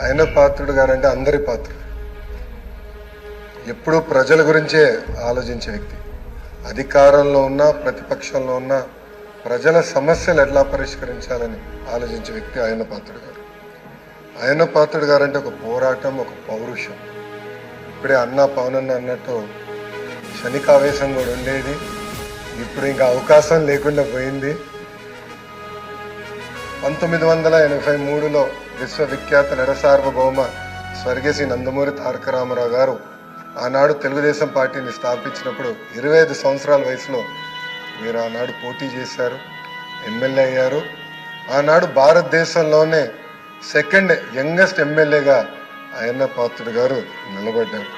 ఆయన పాత్రుడు గారంటే అందరి పాత్రుడు. ఎప్పుడూ ప్రజల గురించే ఆలోచించే వ్యక్తి. అధికారంలో ఉన్నా ప్రతిపక్షంలో ఉన్నా ప్రజల సమస్యలు ఎట్లా పరిష్కరించాలని ఆలోచించే వ్యక్తి ఆయన పాత్రుడు గారు. ఆయన పాత్రుడు గారంటే ఒక పోరాటం, ఒక పౌరుషం. ఇప్పుడే అన్న పవనన్న అన్నట్టు క్షణికావేశం కూడా ఉండేది, ఇప్పుడు ఇంకా అవకాశం లేకుండా పోయింది. 1983లో విశ్వవిఖ్యాత నరసార్వభౌమ స్వర్గీయ నందమూరి తారక రామారావు గారు ఆనాడు తెలుగుదేశం పార్టీని స్థాపించినప్పుడు 25 సంవత్సరాల వయసులో మీరు ఆనాడు పోటీ చేశారు, ఎమ్మెల్యే అయ్యారు. ఆనాడు భారతదేశంలోనే సెకండ్ యంగెస్ట్ ఎమ్మెల్యేగా అయ్యన్న పాత్రుడు గారు నిలబడ్డారు.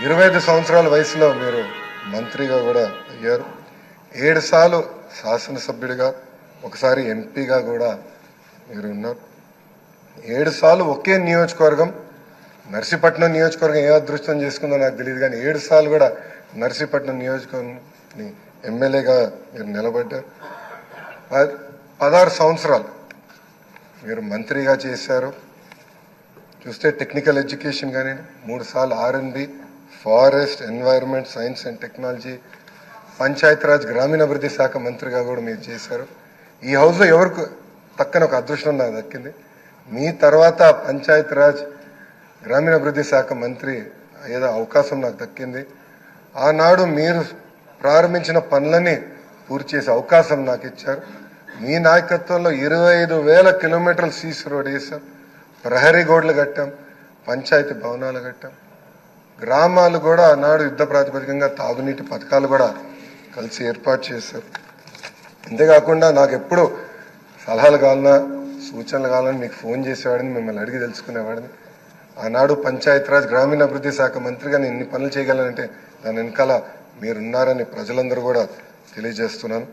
25 సంవత్సరాల వయసులో మీరు మంత్రిగా కూడా అయ్యారు. 7 సార్లు శాసనసభ్యుడిగా, ఒకసారి ఎంపీగా కూడా మీరు ఉన్నారు. 7 సార్లు ఒకే నియోజకవర్గం, నర్సీపట్నం నియోజకవర్గం ఏ అదృష్టం చేసుకుందో నాకు తెలియదు, కానీ 7 సార్లు కూడా నర్సీపట్నం నియోజకవర్గం ఎమ్మెల్యేగా మీరు నిలబడ్డారు. 16 సంవత్సరాలు మీరు మంత్రిగా చేశారు. చూస్తే టెక్నికల్ ఎడ్యుకేషన్ కానీ 3 సార్లు R&D, forest, environment, science and technology, Panchayati Raj గ్రామీణాభివృద్ధి శాఖ మంత్రిగా కూడా మీరు చేశారు. ఈ హౌస్లో ఎవరికి తక్కన ఒక అదృష్టం నాకు దక్కింది. మీ తర్వాత పంచాయతీరాజ్ గ్రామీణాభివృద్ధి శాఖ మంత్రి ఏదో అవకాశం నాకు దక్కింది. ఆనాడు మీరు ప్రారంభించిన పనులని పూర్తి చేసే అవకాశం నాకు ఇచ్చారు. మీ నాయకత్వంలో 25,000 కిలోమీటర్లు సీసీ రోడ్ వేసాం, ప్రహరీ గోడలు కట్టాం, పంచాయతీ భవనాలు కట్టాం. గ్రామాలు కూడా ఆనాడు యుద్ధ ప్రాతిపదికంగా తాగునీటి పథకాలు కూడా కలిసి ఏర్పాటు చేశారు. అంతేకాకుండా నాకు ఎప్పుడు సలహాలు కావాలన్నా, సూచనలు కావాలని మీకు ఫోన్ చేసేవాడిని, మిమ్మల్ని అడిగి తెలుసుకునేవాడిని. ఆనాడు పంచాయతీరాజ్ గ్రామీణాభివృద్ధి శాఖ మంత్రిగా నేను ఇన్ని పనులు చేయగలనంటే దాని వెనకాల మీరున్నారని ప్రజలందరూ కూడా తెలియజేస్తున్నాను.